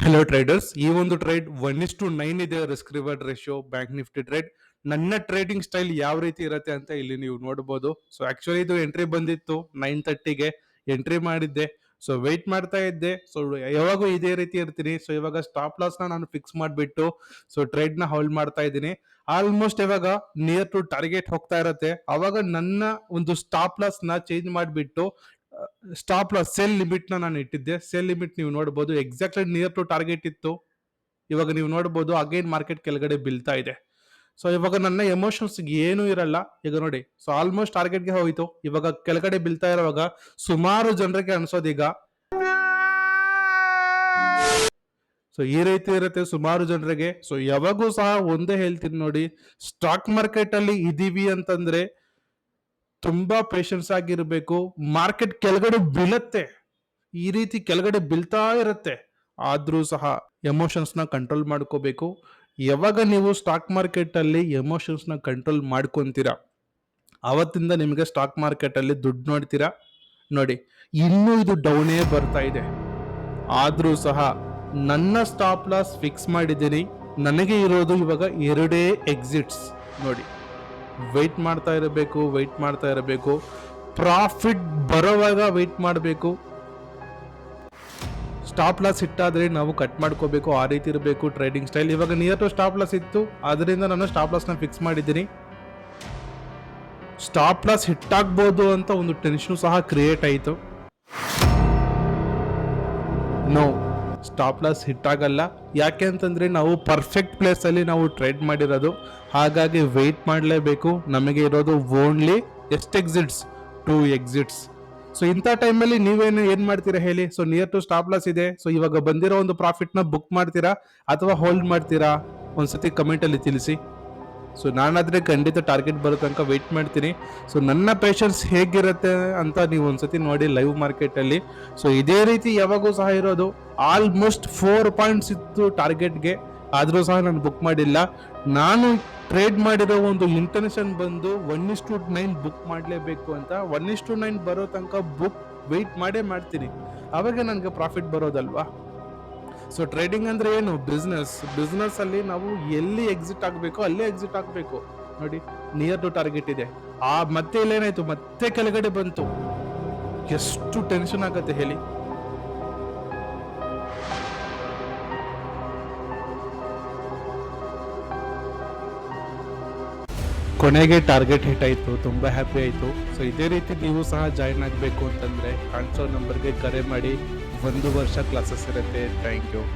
Hello traders, ಈ ಒಂದು trade 1:9 ಇದೆ risk reward ratio bank Nifty trade. ನನ್ನ ಟ್ರೇಡಿಂಗ್ ಸ್ಟೈಲ್ ಯಾವ ರೀತಿ ಇರುತ್ತೆ ಅಂತ ಇಲ್ಲಿ ನೀವು ನೋಡಬಹುದು. ಸೊ ಆಕ್ಚುಲಿ ಇದು ಎಂಟ್ರಿ ಬಂದಿತ್ತು 9:30ಗೆ ಎಂಟ್ರಿ ಮಾಡಿದ್ದೆ. ಸೊ ವೆಯ್ಟ್ ಮಾಡ್ತಾ ಇದ್ದೆ. ಸೊ ಯಾವಾಗೂ ಇದೇ ರೀತಿ ಇರ್ತೀನಿ. ಸೊ ಇವಾಗ ಸ್ಟಾಪ್ ಲಾಸ್ ನಾನು ಫಿಕ್ಸ್ ಮಾಡಿಬಿಟ್ಟು ಸೊ ಟ್ರೇಡ್ ನ ಹೋಲ್ಡ್ ಮಾಡ್ತಾ ಇದ್ದೀನಿ. ಆಲ್ಮೋಸ್ಟ್ ಇವಾಗ ನಿಯರ್ ಟು ಟಾರ್ಗೆಟ್ ಹೋಗ್ತಾ ಇರತ್ತೆ. ಅವಾಗ ನನ್ನ ಒಂದು ಸ್ಟಾಪ್ ಲಾಸ್ ನ ಚೇಂಜ್ ಮಾಡಿಬಿಟ್ಟು ಸ್ಟಾಪ್ ಲಾಸ್ ಸೆಲ್ ಲಿಮಿಟ್ ನಾನು ಇಟ್ಟಿದ್ದೆ. ಸೆಲ್ ಲಿಮಿಟ್ ನೀವು ನೋಡಬಹುದು ಎಕ್ಸಾಕ್ಟ್ಲಿ ನಿಯರ್ ಟು ಟಾರ್ಗೆಟ್ ಇತ್ತು. ಇವಾಗ ನೀವು ನೋಡಬಹುದು ಅಗೇನ್ ಮಾರ್ಕೆಟ್ ಕೆಳಗಡೆ ಬೀಳ್ತಾ ಇದೆ. ಸೊ ಇವಾಗ ನನ್ನ ಎಮೋಷನ್ಸ್ ಏನು ಇರಲ್ಲ. ಈಗ ನೋಡಿ, ಸೊ ಆಲ್ಮೋಸ್ಟ್ ಟಾರ್ಗೆಟ್ಗೆ ಹೋಯ್ತು. ಇವಾಗ ಕೆಳಗಡೆ ಬೀಳ್ತಾ ಇರುವಾಗ ಸುಮಾರು ಜನರಿಗೆ ಅನ್ಸೋದೀಗ ಸೊ ಈ ರೀತಿ ಇರುತ್ತೆ ಸುಮಾರು ಜನರಿಗೆ. ಸೊ ಯಾವಾಗೂ ಸಹ ಒಂದೇ ಹೇಳ್ತೀನಿ ನೋಡಿ, ಸ್ಟಾಕ್ ಮಾರ್ಕೆಟ್ ಅಲ್ಲಿ ಇದೀವಿ ಅಂತಂದ್ರೆ ತುಂಬಾ ಪೇಷನ್ಸ್ ಆಗಿರ್ಬೇಕು. ಮಾರ್ಕೆಟ್ ಕೆಳಗಡೆ ಬೀಳತ್ತೆ, ಈ ರೀತಿ ಕೆಳಗಡೆ ಬೀಳ್ತಾ ಇರುತ್ತೆ. ಆದ್ರೂ ಸಹ ಎಮೋಷನ್ಸ್ ನ ಕಂಟ್ರೋಲ್ ಮಾಡ್ಕೋಬೇಕು. ಯಾವಾಗ ನೀವು ಸ್ಟಾಕ್ ಮಾರ್ಕೆಟ್ ಅಲ್ಲಿ ಎಮೋಷನ್ಸ್ ನ ಕಂಟ್ರೋಲ್ ಮಾಡ್ಕೊಂತೀರಾ, ಅವತ್ತಿಂದ ನಿಮಗೆ ಸ್ಟಾಕ್ ಮಾರ್ಕೆಟ್ ಅಲ್ಲಿ ದುಡ್ಡು ನೋಡ್ತೀರಾ. ನೋಡಿ, ಇನ್ನೂ ಇದು ಡೌನೇ ಬರ್ತಾ ಇದೆ. ಆದ್ರೂ ಸಹ ನನ್ನ ಸ್ಟಾಪ್ ಲಾಸ್ ಫಿಕ್ಸ್ ಮಾಡಿದ್ದೀನಿ. ನನಗೆ ಇರೋದು ಇವಾಗ 2 ಎಕ್ಸಿಟ್ಸ್. ನೋಡಿ, ವೆಯ್ಟ್ ಮಾಡ್ತಾ ಇರಬೇಕು. ಪ್ರಾಫಿಟ್ ಬರೋವಾಗ ವೆಯ್ಟ್ ಮಾಡಬೇಕು. ಸ್ಟಾಪ್ ಲಾಸ್ ಇಟ್ಟಾದ್ರೆ ನಾವು ಕಟ್ ಮಾಡ್ಕೋಬೇಕು. ಆ ರೀತಿ ಇರಬೇಕು ಟ್ರೇಡಿಂಗ್ ಸ್ಟೈಲ್. ಇವಾಗ ನಿಯರ್ ಟು ಸ್ಟಾಪ್ ಲಾಸ್ ಇತ್ತು, ಅದರಿಂದ ನಾನು ಸ್ಟಾಪ್ ಲಾಸ್ ನ ಫಿಕ್ಸ್ ಮಾಡಿದ್ದೀನಿ. ಸ್ಟಾಪ್ ಲಾಸ್ ಹಿಟ್ ಆಗ್ಬೋದು ಅಂತ ಒಂದು ಟೆನ್ಷನ್ ಸಹ ಕ್ರಿಯೇಟ್ ಆಯಿತು. ನೋ, ಸ್ಟಾಪ್ ಲಾಸ್ ಹಿಟ್ ಆಗಲ್ಲ. ಯಾಕೆ ಅಂತಂದ್ರೆ ನಾವು ಪರ್ಫೆಕ್ಟ್ ಪ್ಲೇಸ್ ಅಲ್ಲಿ ನಾವು ಟ್ರೇಡ್ ಮಾಡಿರೋದು. ಹಾಗಾಗಿ ವೆಯ್ಟ್ ಮಾಡಲೇಬೇಕು. ನಮಗೆ ಇರೋದು ಓನ್ಲಿ ಎಷ್ಟು ಎಕ್ಸಿಟ್ಸ್? 2 ಎಕ್ಸಿಟ್ಸ್. ಸೊ ಇಂಥ ಟೈಮಲ್ಲಿ ಏನ್ ಮಾಡ್ತೀರಾ ಹೇಳಿ? So near to stop loss ಇದೆ. ಸೊ ಇವಾಗ ಬಂದಿರೋ ಒಂದು ಪ್ರಾಫಿಟ್ ನ ಬುಕ್ ಮಾಡ್ತೀರಾ ಅಥವಾ ಹೋಲ್ಡ್ ಮಾಡ್ತೀರಾ? ಒಂದ್ಸತಿ ಕಮೆಂಟ್ ಅಲ್ಲಿ ತಿಳಿಸಿ. ಸೊ ನಾನಾದ್ರೆ ಖಂಡಿತ ಟಾರ್ಗೆಟ್ ಬರೋ ತನಕ ವೆಯ್ಟ್ ಮಾಡ್ತೀನಿ. ಸೊ ನನ್ನ ಪೇಷನ್ಸ್ ಹೇಗಿರುತ್ತೆ ಅಂತ ನೀವು ಒಂದ್ಸತಿ ನೋಡಿ ಲೈವ್ ಮಾರ್ಕೆಟ್ ಅಲ್ಲಿ. ಸೊ ಇದೇ ರೀತಿ ಯಾವಾಗೂ ಸಹ ಇರೋದು. ಆಲ್ಮೋಸ್ಟ್ 4 ಪಾಯಿಂಟ್ಸ್ ಇತ್ತು ಟಾರ್ಗೆಟ್ಗೆ, ಆದ್ರೂ ಸಹ ನಾನು ಬುಕ್ ಮಾಡಿಲ್ಲ. ನಾನು ಟ್ರೇಡ್ ಮಾಡಿರೋ ಒಂದು ಇಂಟೆನ್ಷನ್ ಬಂದು 1:9 ಬುಕ್ ಮಾಡಲೇಬೇಕು ಅಂತ. 1:9 ಬರೋ ತನಕ ಬುಕ್ ವೆಯ್ಟ್ ಮಾಡ್ತೀನಿ. ಅವಾಗ ನನಗೆ ಪ್ರಾಫಿಟ್ ಬರೋದಲ್ವಾ. ಸೊ ಟ್ರೇಡಿಂಗ್ ಅಂದ್ರೆ ಏನು? ಬಿಸ್ನೆಸ್ ಅಲ್ಲಿ ನಾವು ಎಲ್ಲಿ ಎಕ್ಸಿಟ್ ಆಗಬೇಕು ಅಲ್ಲೇ ಎಕ್ಸಿಟ್ ಆಗಬೇಕು. ನೋಡಿ, ನಿಯರ್ ಟು ಟಾರ್ಗೆಟ್ ಇದೆ. ಮತ್ತೆ ಇಲ್ಲೇನಾಯ್ತು? ಮತ್ತೆ ಕೆಳಗಡೆ ಬಂತು. ಎಷ್ಟು ಟೆನ್ಷನ್ ಆಗತ್ತೆ ಹೇಳಿ. ಕೊನೆಗೆ ಟಾರ್ಗೆಟ್ ಹಿಟ್ ಆಯ್ತು, ತುಂಬಾ ಹ್ಯಾಪಿ ಆಯ್ತು. ಸೊ ಇದೇ ರೀತಿ ನೀವು ಸಹ ಜಾಯಿನ್ ಆಗಬೇಕು ಅಂತಂದ್ರೆ ಕಾಣಿಸೋ ನಂಬರ್ಗೆ ಕರೆ ಮಾಡಿ. 1 ವರ್ಷ ಕ್ಲಾಸಸ್ ಇರುತ್ತೆ. Thank you.